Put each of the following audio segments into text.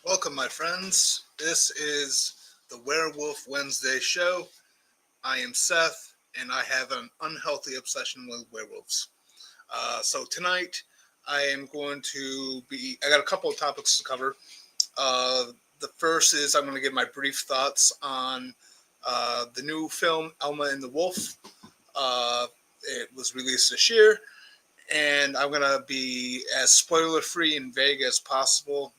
Welcome, my friends. This is the Werewolf Wednesday Show. I am Seth, and I have an unhealthy obsession with werewolves. So tonight, I am going to be. I got a couple of topics to cover. Uh, the first is I'm going to give my brief thoughts on the new film Alma and the Wolf. It was released this year, and I'm gonna be as spoiler free and vague as possible.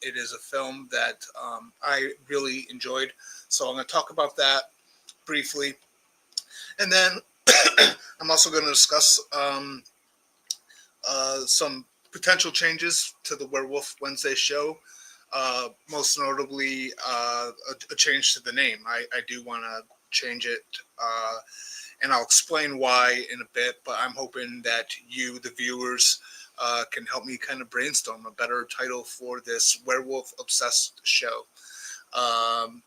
It is a film that I really enjoyed, so I'm gonna talk about that briefly, and then I'm also going to discuss some potential changes to the Werewolf Wednesday show. Most notably, a change to the name. I do want to change it, and I'll explain why in a bit. But I'm hoping that you, the viewers, can help me kind of brainstorm a better title for this werewolf obsessed show.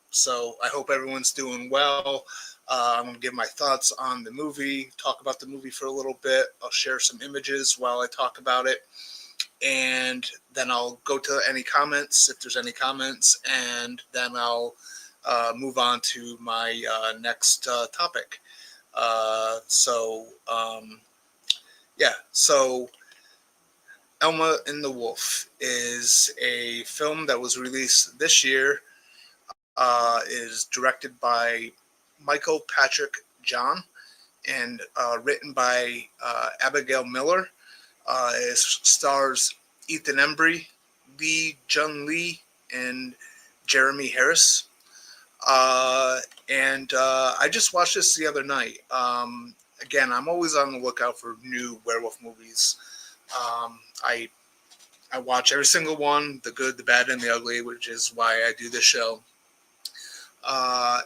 So I hope everyone's doing well. I'm going to give my thoughts on the movie, talk about the movie for a little bit. I'll share some images while I talk about it. And then I'll go to any comments, if there's any comments, and then I'll move on to my next topic. So Elma and the Wolf is a film that was released this year. Is directed by Michael Patrick John and written by Abigail Miller. It stars Ethan Embry, Lee Jun Lee, and Jeremy Harris. And I just watched this the other night. Again, I'm always on the lookout for new werewolf movies. I watch every single one, the good, the bad, and the ugly, which is why I do this show.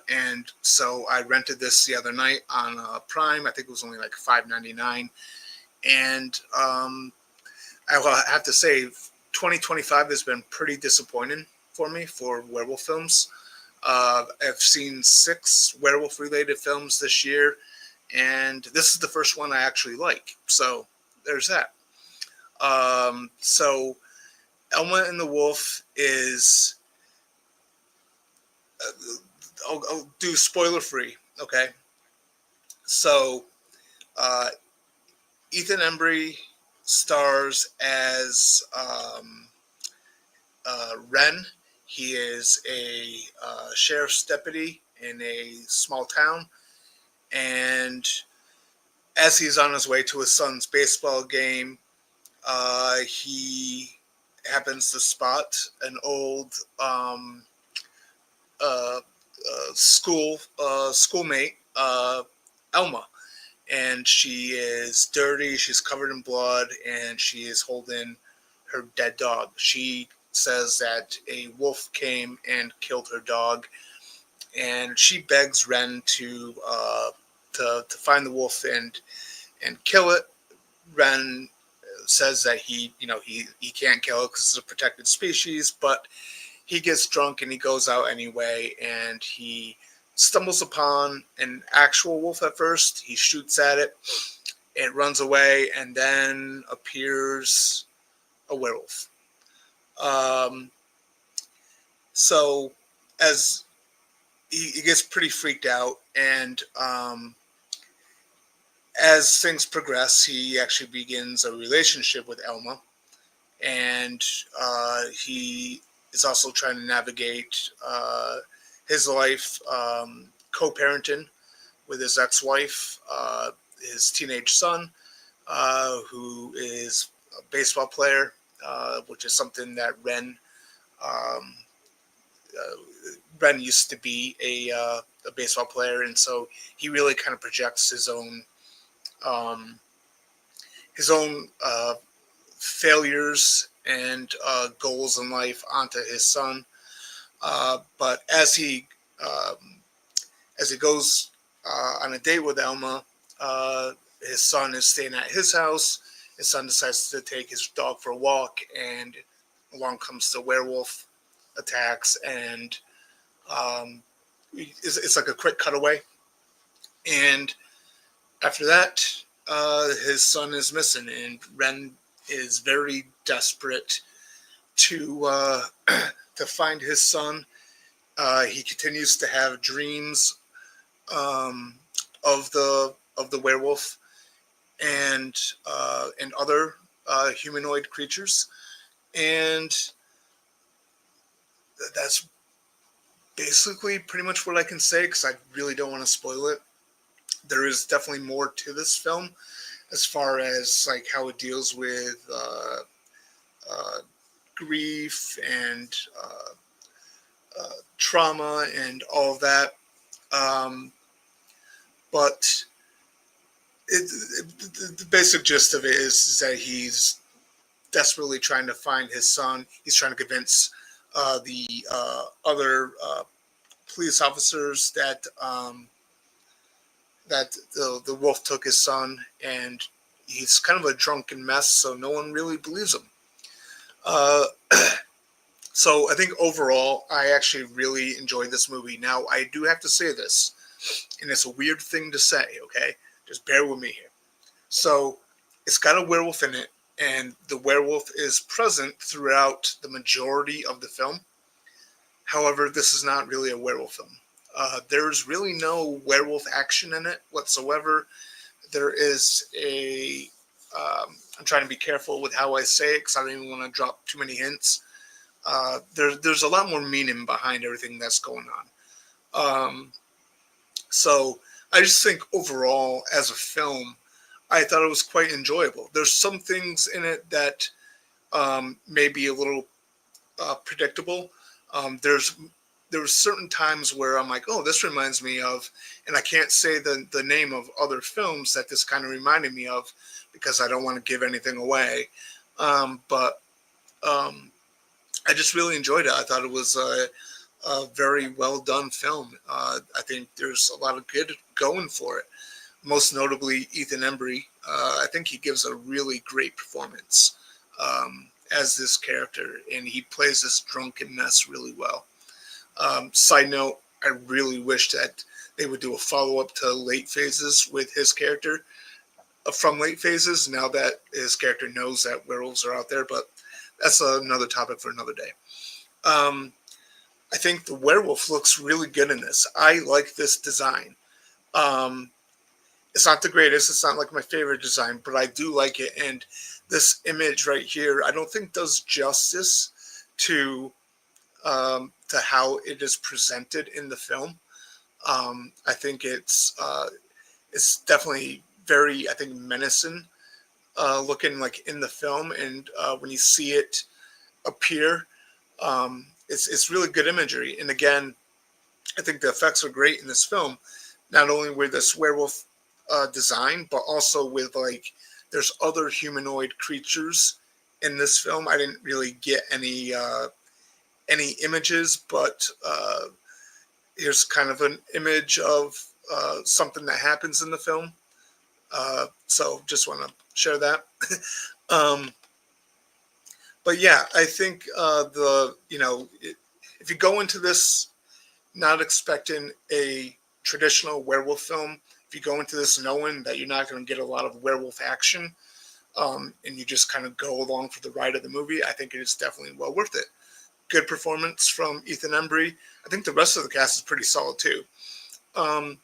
And so I rented this the other night on Prime. I think it was only like $5.99. And I will have to say, 2025 has been pretty disappointing for me for werewolf films. I've seen 6 werewolf-related films this year, and this is the first one I actually like. So there's that. So Elma and the Wolf is... I'll do spoiler free, okay? So, Ethan Embry stars as Ren. He is a sheriff's deputy in a small town, and as he's on his way to his son's baseball game, he happens to spot an old schoolmate, Alma, and she is dirty. She's covered in blood, and she is holding her dead dog. She says that a wolf came and killed her dog, and she begs Ren to find the wolf and kill it. Ren says that he can't kill it because it's a protected species, but he gets drunk and he goes out anyway, and he stumbles upon an actual wolf at first. He shoots at it, it runs away, and then appears a werewolf. So as he gets pretty freaked out, and as things progress, he actually begins a relationship with Elma, and he is also trying to navigate his life, co-parenting with his ex-wife, his teenage son, who is a baseball player, which is something that um, Ren used to be a baseball player, and so he really kind of projects um, his own failures and goals in life onto his son. But as he goes on a date with Elma, his son is staying at his house. His son decides to take his dog for a walk, and along comes the werewolf, attacks, and it's like a quick cutaway. And after that, his son is missing, and Ren is very desperate to to find his son. He continues to have dreams um, of the werewolf and other humanoid creatures, and that's basically pretty much what I can say because I really don't want to spoil it. There is definitely more to this film as far as like how it deals with uh, grief and trauma and all of that. Um, but the basic gist of it is that he's desperately trying to find his son. He's trying to convince the other police officers that the wolf took his son, and he's kind of a drunken mess, so no one really believes him. Uh, so I think overall, I actually really enjoyed this movie. Now, I do have to say this, and it's a weird thing to say, okay? Just bear with me here. So it's got a werewolf in it, and the werewolf is present throughout the majority of the film. However, this is not really a werewolf film. There's really no werewolf action in it whatsoever. There is I'm trying to be careful with how I say it because I don't even want to drop too many hints. There's a lot more meaning behind everything that's going on. So I just think overall, as a film, I thought it was quite enjoyable. There's some things in it that may be a little predictable. There were certain times where I'm like, oh, this reminds me of, and I can't say the name of other films that this kind of reminded me of because I don't want to give anything away. But I just really enjoyed it. I thought it was a very well done film. I think there's a lot of good going for it. Most notably, Ethan Embry. I think he gives a really great performance as this character, and he plays this drunken mess really well. Side note, I really wish that they would do a follow-up to Late Phases with his character from Late Phases, now that his character knows that werewolves are out there, but that's another topic for another day. I think the werewolf looks really good in this. I like this design. It's not the greatest. It's not like my favorite design, but I do like it. And this image right here, I don't think does justice to how it is presented in the film. I think it's definitely very, I think, menacing looking like in the film, and when you see it appear, it's really good imagery. And again, I think the effects are great in this film, not only with this werewolf design, but also with like there's other humanoid creatures in this film. I didn't really get any images, but here's kind of an image of something that happens in the film. So just want to share that. But yeah, I think if you go into this not expecting a traditional werewolf film, if you go into this knowing that you're not going to get a lot of werewolf action, and you just kind of go along for the ride of the movie, I think it is definitely well worth it. Good performance from Ethan Embry. I think the rest of the cast is pretty solid too. And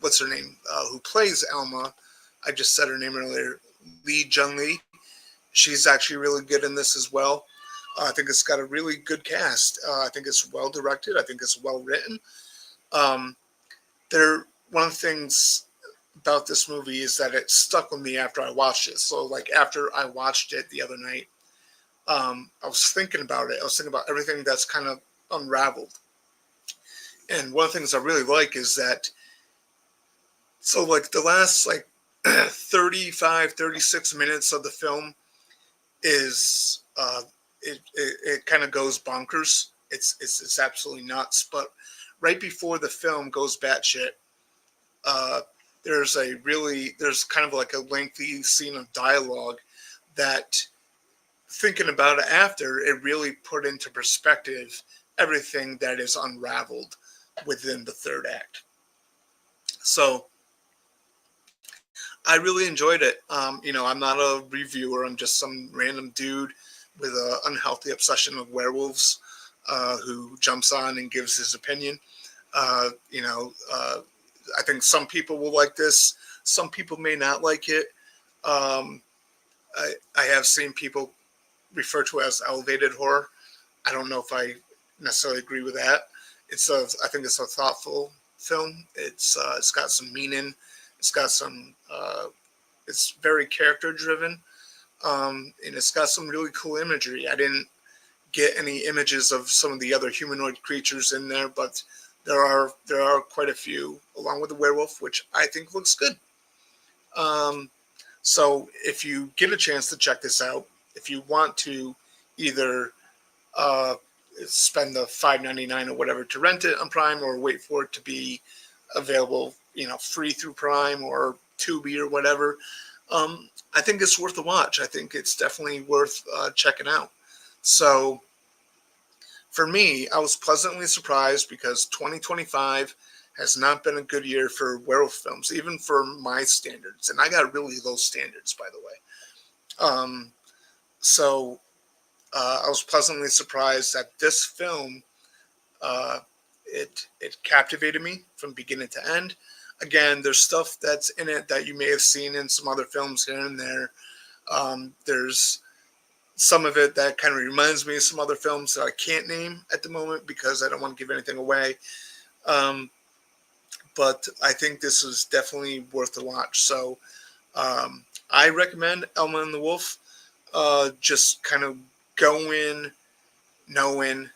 what's her name? Who plays Alma? I just said her name earlier. Lee Jung Lee. She's actually really good in this as well. I think it's got a really good cast. I think it's well directed. I think it's well written. One of the things about this movie is that it stuck with me after I watched it. So like after I watched it the other night, I was thinking about it. I was thinking about everything that's kind of unraveled. And one of the things I really like is that, so like the last like 35, 36 minutes of the film is it kind of goes bonkers. It's absolutely nuts. But right before the film goes batshit, there's kind of like a lengthy scene of dialogue that, thinking about it after, it really put into perspective everything that is unraveled within the third act. So I really enjoyed it. I'm not a reviewer. I'm just some random dude with an unhealthy obsession with werewolves who jumps on and gives his opinion. Uh, you know, uh, I think some people will like this. Some people may not like it. Um, I have seen people refer to it as elevated horror. I don't know if I necessarily agree with that. I think it's a thoughtful film. It's got some meaning. It's got some. It's very character driven, and it's got some really cool imagery. I didn't get any images of some of the other humanoid creatures in there, but there are quite a few, along with the werewolf, which I think looks good. Um, so if you get a chance to check this out, if you want to either uh, spend the $5.99 or whatever to rent it on Prime, or wait for it to be available, free through Prime or Tubi or whatever, I think it's worth a watch. I think it's definitely worth checking out. So for me, I was pleasantly surprised because 2025 has not been a good year for werewolf films, even for my standards. And I got really low standards, by the way. So I was pleasantly surprised that this film uh, it captivated me from beginning to end. Again, there's stuff that's in it that you may have seen in some other films here and there. There's some of it that kind of reminds me of some other films that I can't name at the moment because I don't want to give anything away. Um, but I think this is definitely worth a watch. So I recommend Elma and the Wolf. Just kind of go in knowing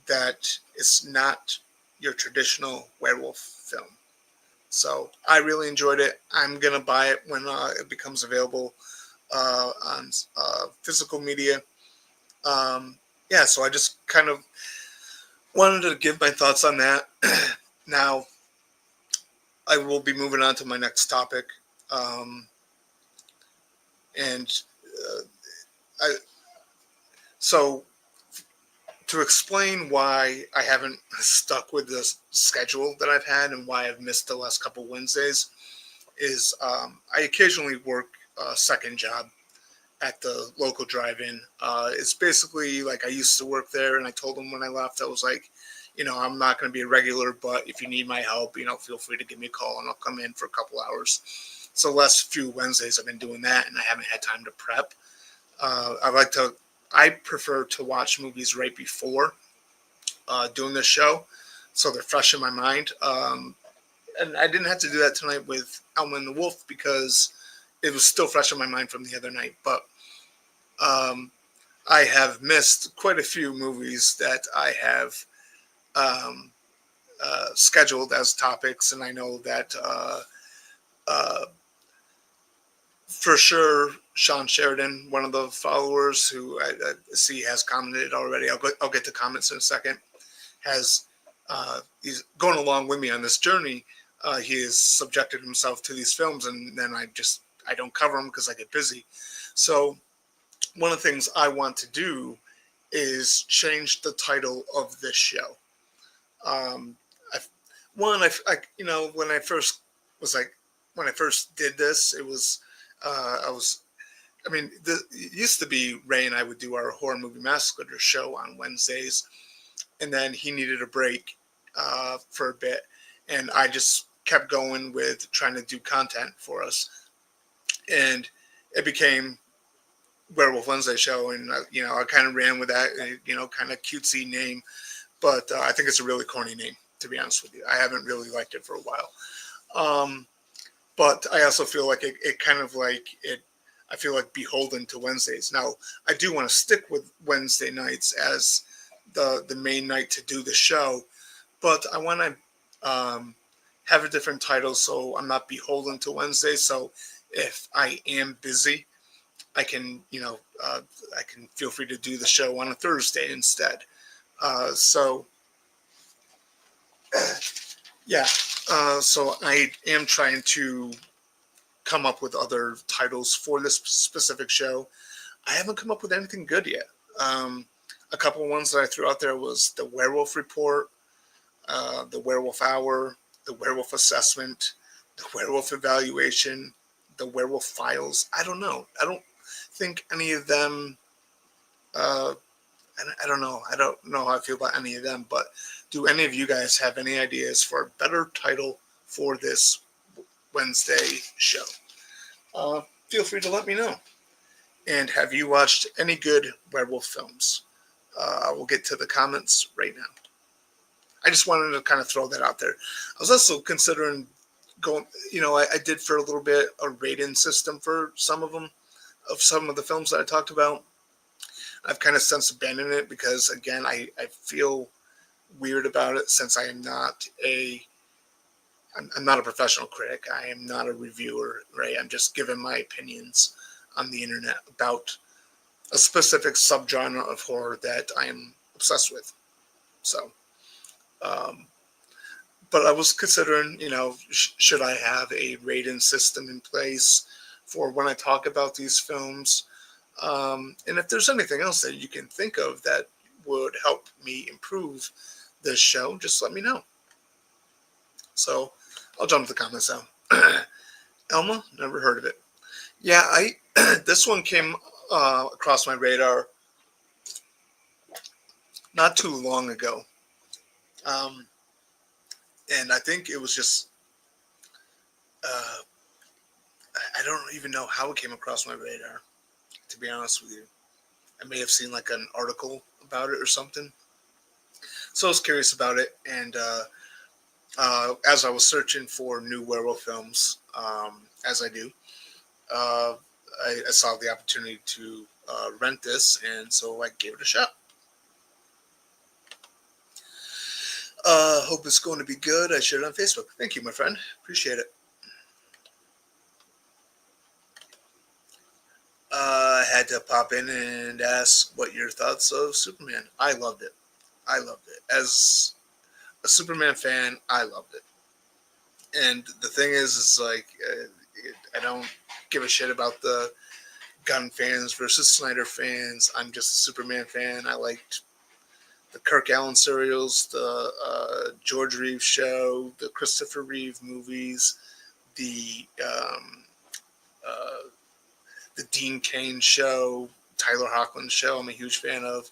that it's not your traditional werewolf film. So I really enjoyed it. I'm gonna buy it when it becomes available on physical media. Yeah, so I just kind of wanted to give my thoughts on that. Now I will be moving on to my next topic, um, and uh, I so to explain why I haven't stuck with this schedule that I've had and why I've missed the last couple Wednesdays is I occasionally work a second job at the local drive-in. It's basically like I used to work there, and I told them when I left, I was like, I'm not going to be a regular, but if you need my help, feel free to give me a call, and I'll come in for a couple hours. So the last few Wednesdays, I've been doing that, and I haven't had time to prep. I prefer to watch movies right before doing this show, so they're fresh in my mind. And I didn't have to do that tonight with Alma and the Wolf because it was still fresh in my mind from the other night. But I have missed quite a few movies that I have um, scheduled as topics, and I know that uh, for sure Sean Sheridan, one of the followers who I see has commented already. I'll get to comments in a second. He's going along with me on this journey. He has subjected himself to these films, and then I don't cover them because I get busy. So one of the things I want to do is change the title of this show. Um, I, when I first was like, when I first did this, it was, it used to be Ray and I would do our horror movie massacre show on Wednesdays, and then he needed a break for a bit, and I just kept going with trying to do content for us, and it became Werewolf Wednesday Show, and I kind of ran with that, kind of cutesy name, but I think it's a really corny name, to be honest with you. I haven't really liked it for a while, but I also feel like it kind of like it. I feel like beholden to Wednesdays. Now I do want to stick with Wednesday nights as the main night to do the show, but I want to have a different title so I'm not beholden to Wednesday. So if I am busy, I can I can feel free to do the show on a Thursday instead. So yeah, so I am trying to come up with other titles for this specific show. I haven't come up with anything good yet. A couple of ones that I threw out there was the Werewolf Report, the Werewolf Hour, the Werewolf Assessment, the Werewolf Evaluation, the Werewolf Files. I don't know. I don't think any of them. I don't know. I don't know how I feel about any of them. But do any of you guys have any ideas for a better title for this Wednesday show? Feel free to let me know. And have you watched any good werewolf films? I will get to the comments right now. I just wanted to kind of throw that out there. I was also considering going, I did for a little bit a rating system for some of them, of some of the films that I talked about. I've kind of since abandoned it because, again, I feel weird about it since I'm not a professional critic. I am not a reviewer, right? I'm just giving my opinions on the internet about a specific subgenre of horror that I am obsessed with. So, but I was considering, should I have a rating system in place for when I talk about these films? And if there's anything else that you can think of that would help me improve this show, just let me know. So I'll jump to the comments now. Alma, never heard of it. Yeah, this one came across my radar not too long ago. And I think it was just, I don't even know how it came across my radar, to be honest with you. I may have seen like an article about it or something. So I was curious about it. And as I was searching for new werewolf films, as I do, I saw the opportunity to rent this. And so I gave it a shot. Hope it's going to be good. I shared it on Facebook. Thank you, my friend. Appreciate it. I had to pop in and ask what your thoughts of Superman. I loved it. As a Superman fan, I loved it. And the thing is like, I don't give a shit about the Gunn fans versus Snyder fans. I'm just a Superman fan. I liked the Kirk Allen serials, the George Reeves show, the Christopher Reeve movies, the Dean Cain show, Tyler Hoechlin show. I'm a huge fan of.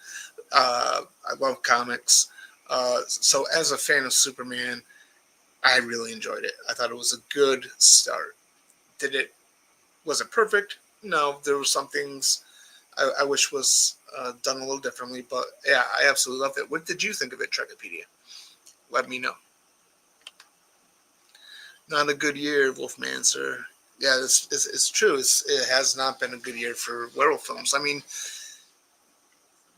I love comics. So as a fan of Superman, I really enjoyed it. I thought it was a good start. Was it perfect? No, there were some things I wish was done a little differently, but yeah, I absolutely loved it. What did you think of it, Trekipedia? Let me know. Not a good year, Wolfman, sir. Yeah, it's true. It has not been a good year for werewolf films. I mean,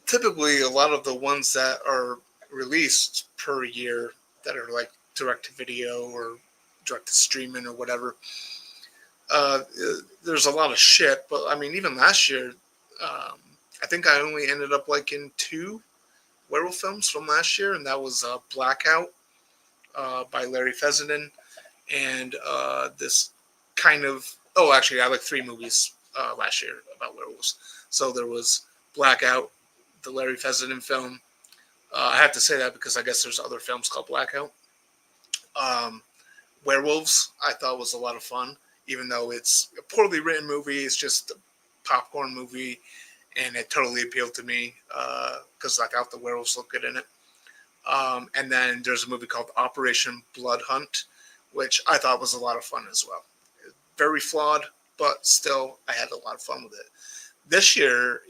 typically a lot of the ones that are released per year that are like direct to video or direct to streaming or whatever, there's a lot of shit. But I mean, even last year, I think I only ended up liking 2 werewolf films from last year, and that was Blackout by Larry Fessenden, and this kind of, actually I like 3 movies last year about werewolves. So there was Blackout, the Larry Fessenden film. I have to say that because I guess there's other films called Blackout. Werewolves, I thought was a lot of fun, even though it's a poorly written movie. It's just a popcorn movie, and it totally appealed to me because I thought the werewolves looked good in it. And then there's a movie called Operation Blood Hunt, which I thought was a lot of fun as well. Very flawed, but still, I had a lot of fun with it. This year,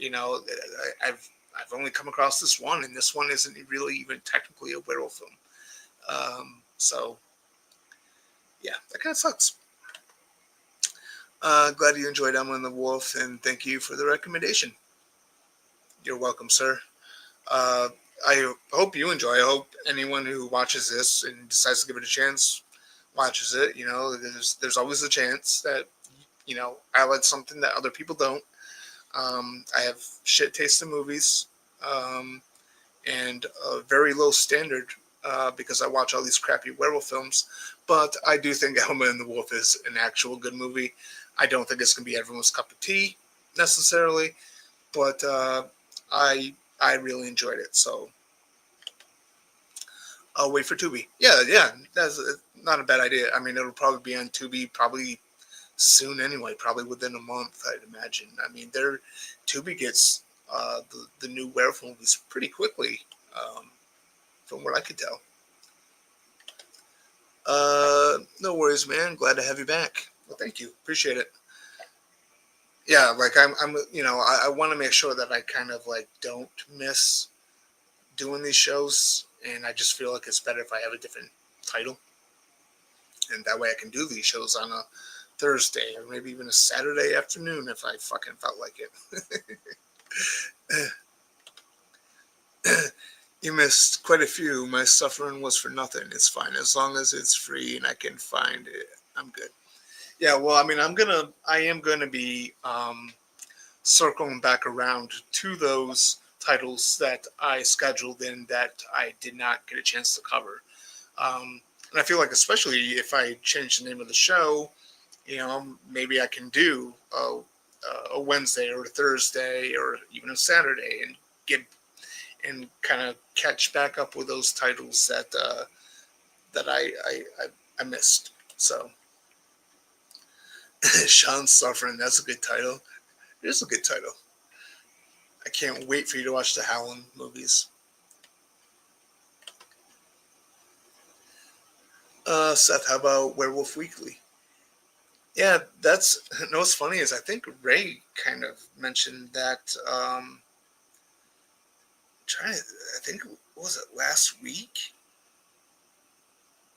I've only come across this one, and this one isn't really even technically a werewolf film. So, yeah, that kind of sucks. Glad you enjoyed Emma and the Wolf, and thank you for the recommendation. You're welcome, sir. I hope you enjoy. I hope anyone who watches this and decides to give it a chance watches it. There's always a chance that, I like something that other people don't. I have shit taste in movies, and a very low standard because I watch all these crappy werewolf films. But I do think Alma and the Wolf is an actual good movie. I don't think it's going to be everyone's cup of tea necessarily, but I really enjoyed it. So I'll wait for Tubi. Yeah, that's not a bad idea. I mean, it'll probably be on Tubi probably soon anyway, probably within a month, I'd imagine. I mean, Tubi gets the new Werewolf movies pretty quickly, from what I could tell. No worries, man. Glad to have you back. Well, thank you. Appreciate it. Yeah, like I'm I want to make sure that I kind of like don't miss doing these shows, and I just feel like it's better if I have a different title, and that way I can do these shows on a Thursday or maybe even a Saturday afternoon if I fucking felt like it. You missed quite a few. My suffering was for nothing. It's fine as long as it's free and I can find it. I'm good. Yeah, well, I mean, I am gonna be circling back around to those titles that I scheduled in that I did not get a chance to cover. And I feel like, especially if I change the name of the show, maybe I can do a Wednesday or a Thursday or even a Saturday and get and kind of catch back up with those titles that I missed. So, Sean's Suffering, that's a good title. It is a good title. I can't wait for you to watch the Howlin' movies. Seth, how about Werewolf Weekly? Yeah, what's funny is I think Ray kind of mentioned that. I think, was it last week?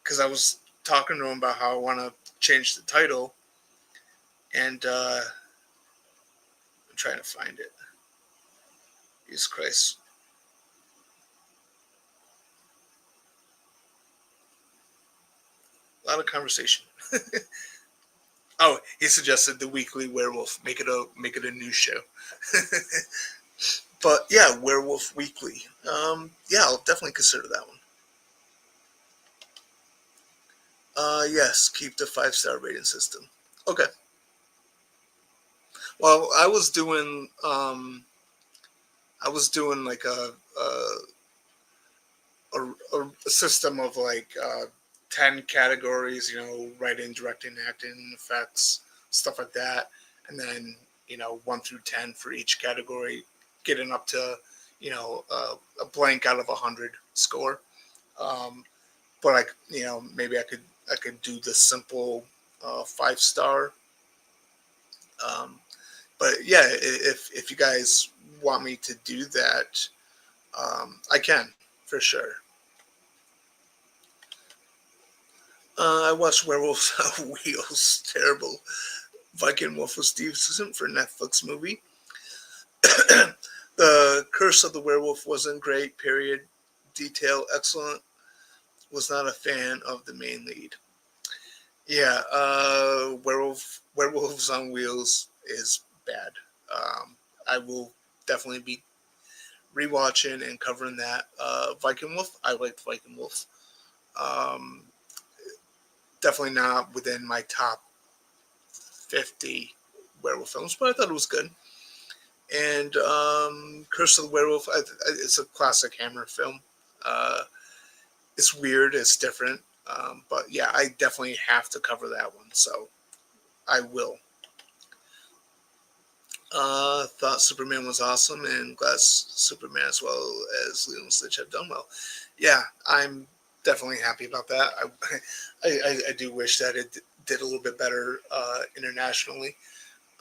Because I was talking to him about how I want to change the title, and I'm trying to find it. Jesus Christ. A lot of conversation. Oh, he suggested the Weekly Werewolf. Make it a new show. But yeah, Werewolf Weekly. Yeah, I'll definitely consider that one. Yes, keep the 5-star rating system. Okay. Well, I was doing like a system of like 10 categories, writing, directing, acting, effects, stuff like that, and then 1 through 10 for each category, getting up to a blank out of 100 score. But maybe I could do the simple 5-star. But yeah, if you guys want me to do that, I can for sure. I watched Werewolves on Wheels. Terrible. Viking Wolf with Steve Susan for Netflix movie. The Curse of the Werewolf wasn't great. Period. Detail excellent. Was not a fan of the main lead. Yeah, Werewolves on Wheels is bad. I will definitely be rewatching and covering that. Viking Wolf, I liked Viking Wolf. Um, Definitely not within my top 50 werewolf films, but I thought it was good. And Curse of the Werewolf, it's a classic Hammer film. It's weird, it's different, but yeah, I definitely have to cover that one, so I will. Thought Superman was awesome, and glad Superman as well as Lilo and Stitch have done well. Yeah, I'm definitely happy about that. I do wish that it did a little bit better internationally,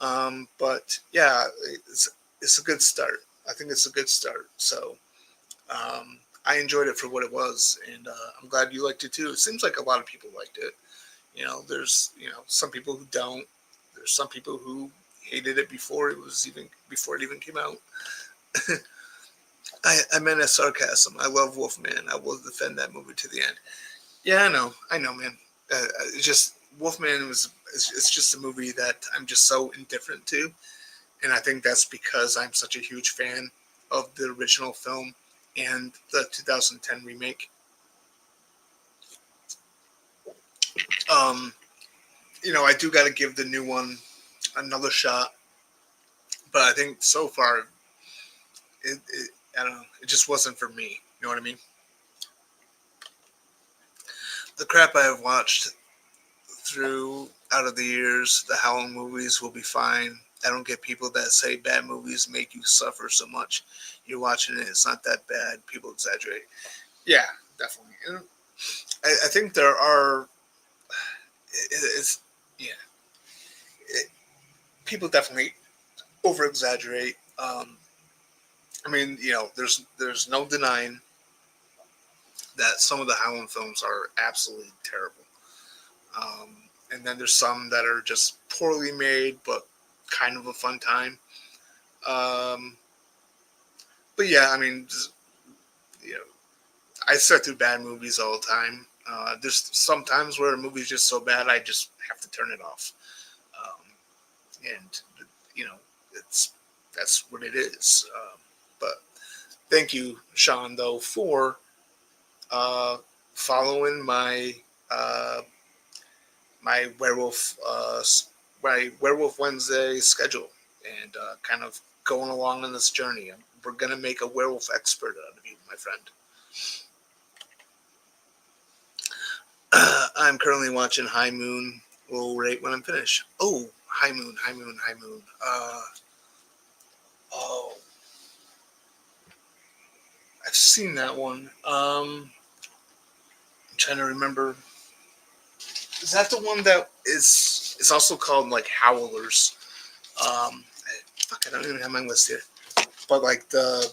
but yeah, it's a good start. I think it's a good start. So I enjoyed it for what it was, and I'm glad you liked it too. It seems like a lot of people liked it. There's some people who don't. There's some people who hated it before it even came out. I meant as sarcasm. I love Wolfman. I will defend that movie to the end. Yeah, I know, man. It's just Wolfman it's just a movie that I'm just so indifferent to, and I think that's because I'm such a huge fan of the original film and the 2010 remake. I do got to give the new one another shot, but I think so far I don't know, it just wasn't for me. You know what I mean? The crap I have watched through out of the years. The Halloween movies will be fine. I don't get people that say bad movies make you suffer so much. You're watching it, it's not that bad. People exaggerate. Yeah, definitely. And I think there are. It's yeah. It, people definitely over exaggerate. I mean, there's no denying that some of the Halloween films are absolutely terrible. Um, and then there's some that are just poorly made, but kind of a fun time. Um, but yeah, I mean, you know, I sit through bad movies all the time. There's sometimes where a movie's just so bad, I just have to turn it off. Um, and you know, it's that's what it is. But thank you, Sean, though, for uh, following uh, my Werewolf Wednesday schedule and kind of going along on this journey. We're gonna make a werewolf expert out of you, my friend. I'm currently watching High Moon. We'll rate when I'm finished. Oh, High Moon, High Moon, High Moon. Oh, I've seen that one. I'm trying to remember. Is that the one that is? It's also called like Howlers. Fuck, I don't even have my list here. But like it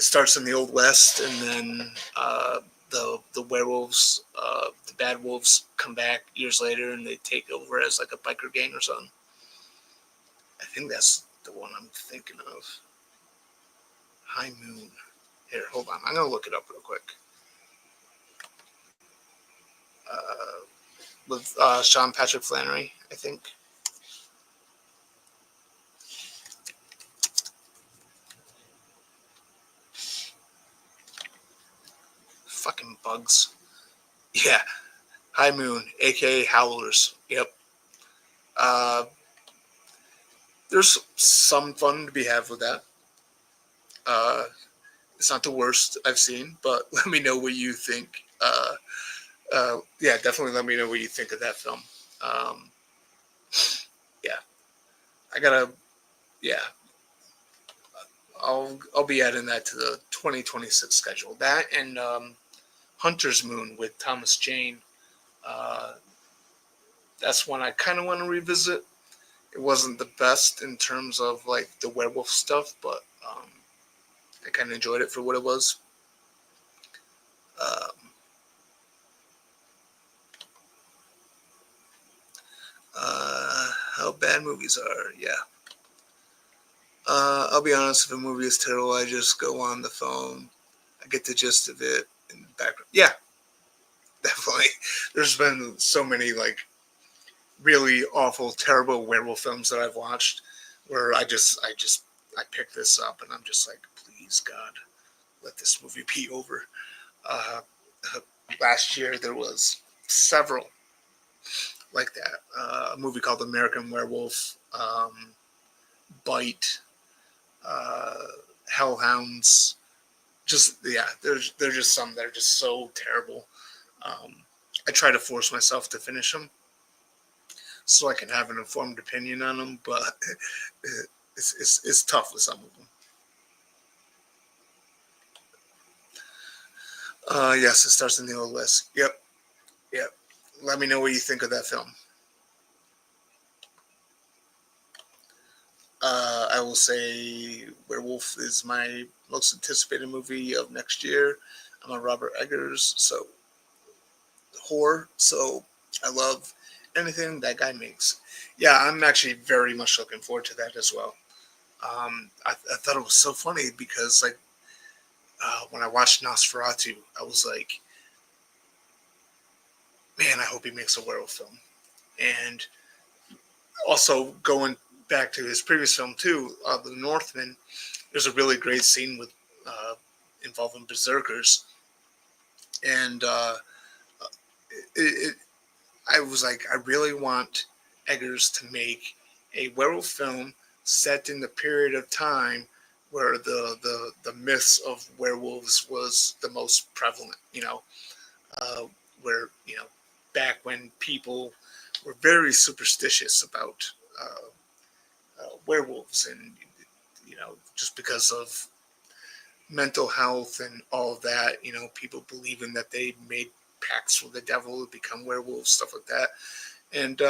starts in the old west, and then the werewolves, the bad wolves, come back years later, and they take over as like a biker gang or something. I think that's the one I'm thinking of. High Moon. Here, hold on. I'm gonna look it up real quick. Uh, with Sean Patrick Flannery, I think. Fucking bugs. Yeah, High Moon, aka Howlers. Yep. Uh, there's some fun to be had with that. Uh, it's not the worst I've seen, but let me know what you think. Yeah, definitely let me know what you think of that film. Um, yeah, I gotta. Yeah, I'll be adding that to the 2026 schedule. That and Hunter's Moon with Thomas Jane. Uh, that's one I kind of want to revisit. It wasn't the best in terms of like the werewolf stuff, but I kind of enjoyed it for what it was. Um, how bad movies are, yeah. I'll be honest, if a movie is terrible, I just go on the phone. I get the gist of it in the background. Yeah, definitely. There's been so many like really awful, terrible werewolf films that I've watched where I pick this up and I'm just like, please God, let this movie be over. Uh, Last year there was several like that. A movie called American Werewolf, Bite, uh, Hellhounds. Just yeah, there's just some that are just so terrible. Um, I try to force myself to finish them so I can have an informed opinion on them, but it's tough with some of them. Yes, it starts in the old west. Yep, yep. Let me know what you think of that film. I will say Werewolf is my most anticipated movie of next year. I'm a Robert Eggers, so horror, so I love anything that guy makes. Yeah, I'm actually very much looking forward to that as well. I thought it was so funny because like when I watched Nosferatu, I was like, man, I hope he makes a werewolf film. And also going back to his previous film too, The Northman. There's a really great scene with uh, involving berserkers, and it, I was like, I really want Eggers to make a werewolf film set in the period of time where the myths of werewolves was the most prevalent. Uh, where back when people were very superstitious about werewolves, and just because of mental health and all of that, people believing that they made pacts with the devil to become werewolves, stuff like that. And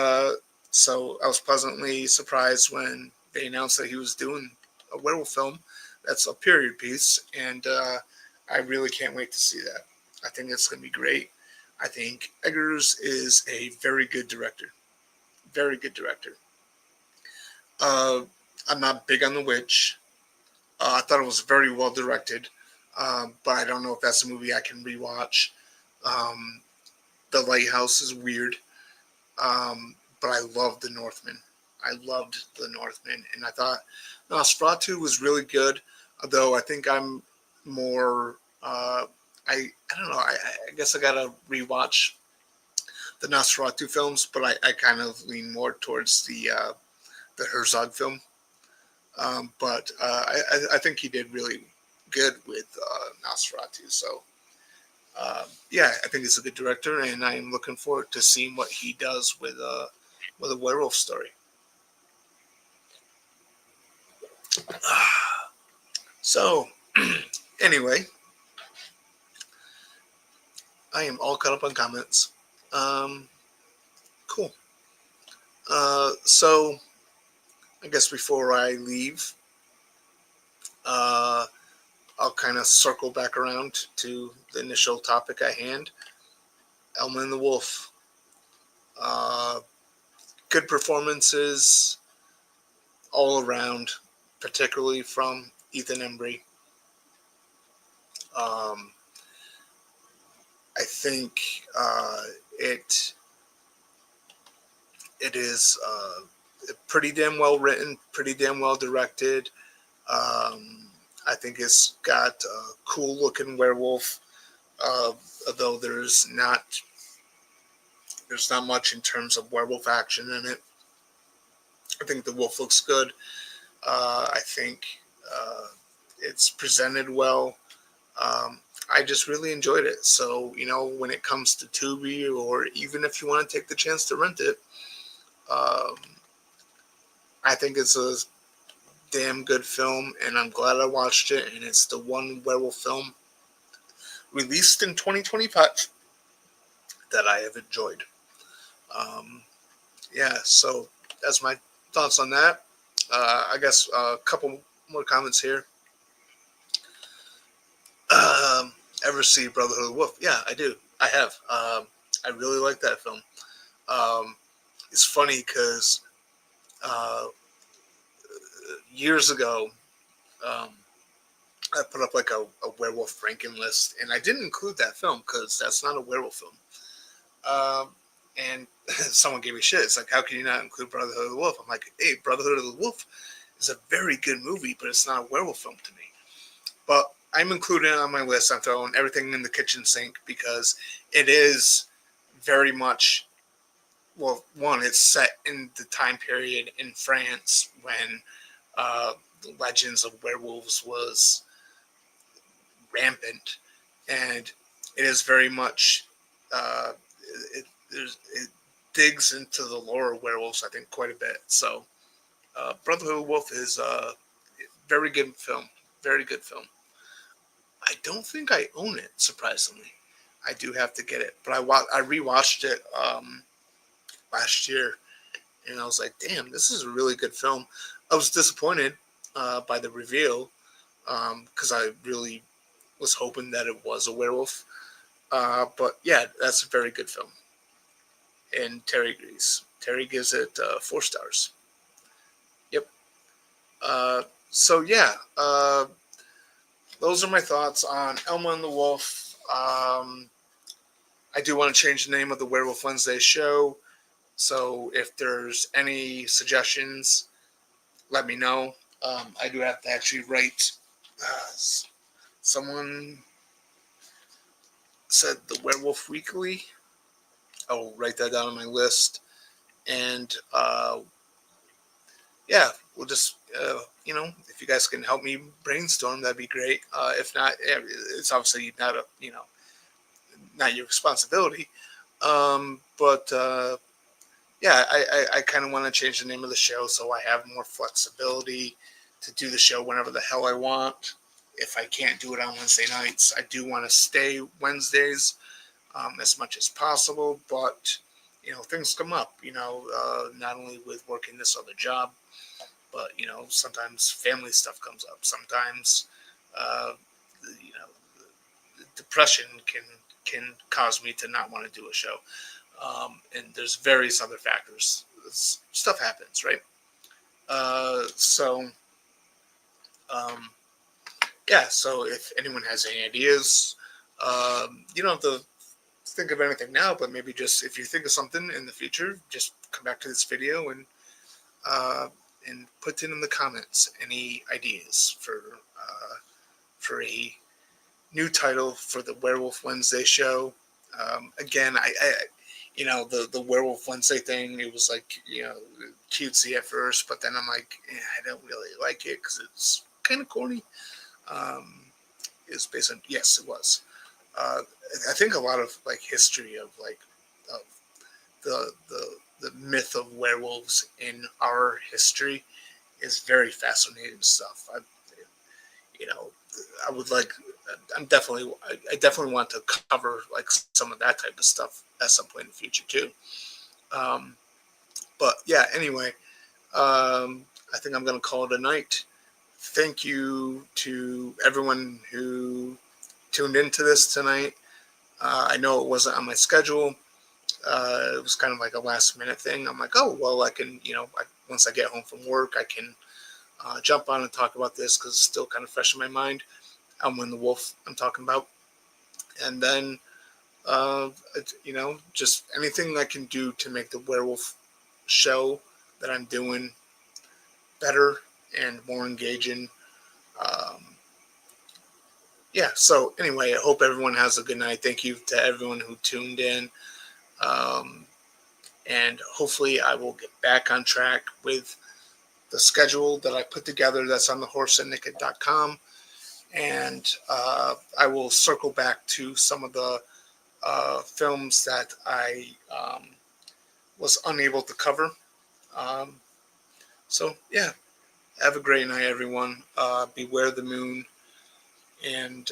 so I was pleasantly surprised when they announced that he was doing a werewolf film that's a period piece, and I really can't wait to see that. I think it's going to be great. I think Eggers is a very good director. Very good director. I'm not big on The Witch. I thought it was very well directed, but I don't know if that's a movie I can rewatch. Um, the Lighthouse is weird, but I loved The Northman. I loved The Northman, and I thought Nosferatu was really good, although I think I'm more... I don't know. I guess I gotta rewatch the Nosferatu films, but I kind of lean more towards the Herzog film. But I think he did really good with Nosferatu. So yeah, I think he's a good director, and I'm looking forward to seeing what he does with a werewolf story. So anyway, I am all caught up on comments. Cool. So I guess before I leave, I'll kind of circle back around to the initial topic at hand. Alma and the Wolf. Good performances all around, particularly from Ethan Embry. I think it is pretty damn well written, pretty damn well directed. I think it's got a cool looking werewolf, although there's not much in terms of werewolf action in it. I think the wolf looks good. I think it's presented well. I just really enjoyed it. So, when it comes to Tubi, or even if you want to take the chance to rent it, I think it's a damn good film, and I'm glad I watched it. And it's the one werewolf film released in 2025 that I have enjoyed. Yeah, so that's my thoughts on that. I guess a couple more comments here. Ever see Brotherhood of the Wolf? Yeah, I do. I have. I really like that film. It's funny because years ago, I put up like a werewolf ranking list, and I didn't include that film because that's not a werewolf film. And someone gave me shit. It's like, how can you not include Brotherhood of the Wolf? I'm like, hey, Brotherhood of the Wolf is a very good movie, but it's not a werewolf film to me. But I'm including it on my list. I'm throwing everything in the kitchen sink because it is very much, well, one, it's set in the time period in France when the legends of werewolves was rampant, and it is very much it digs into the lore of werewolves, I think, quite a bit. So Brotherhood of the Wolf is a very good film. Very good film. I don't think I own it, surprisingly. I do have to get it. But I rewatched it last year, and I was like, damn, this is a really good film. I was disappointed by the reveal because I really was hoping that it was a werewolf. But yeah, that's a very good film. And Terry agrees. Terry gives it 4 stars. Yep. So yeah, those are my thoughts on Alma and the Wolf. I do want to change the name of the Werewolf Wednesday show. So if there's any suggestions, let me know. I do have to actually write. Someone said the Werewolf Weekly. I will write that down on my list. And yeah, we'll just, if you guys can help me brainstorm, that'd be great. If not, it's obviously not not your responsibility. But yeah, I kind of want to change the name of the show so I have more flexibility to do the show whenever the hell I want. If I can't do it on Wednesday nights, I do want to stay Wednesdays as much as possible. But things come up. Not only with working this other job, but sometimes family stuff comes up. Sometimes uh, you know depression can cause me to not want to do a show. And there's various other factors. Stuff happens, right? So yeah. So if anyone has any ideas, you don't have to think of anything now, but maybe just if you think of something in the future, just come back to this video uh, and put in the comments any ideas for a new title for the Werewolf Wednesday show. Again, the Werewolf Wednesday thing. It was like cutesy at first, but then I'm like, I don't really like it because it's kind of corny. Um, it's based on, yes, it was. Uh, I think a lot of like history of the myth of werewolves in our history is very fascinating stuff. You know, I would like. I definitely want to cover like some of that type of stuff at some point in the future too. Um, but yeah, anyway, I think I'm going to call it a night. Thank you to everyone who tuned into this tonight. I know it wasn't on my schedule. It was kind of like a last minute thing. I'm like, oh well, I can, once I get home from work, I can jump on and talk about this because it's still kind of fresh in my mind. When the wolf I'm talking about, and then just anything I can do to make the werewolf show that I'm doing better and more engaging. Um, yeah. So anyway, I hope everyone has a good night. Thank you to everyone who tuned in. Um, and hopefully I will get back on track with the schedule that I put together that's on thehorseandnicket.com. And I will circle back to some of the films that I was unable to cover. Um, so, yeah, have a great night, everyone. Beware the moon. And,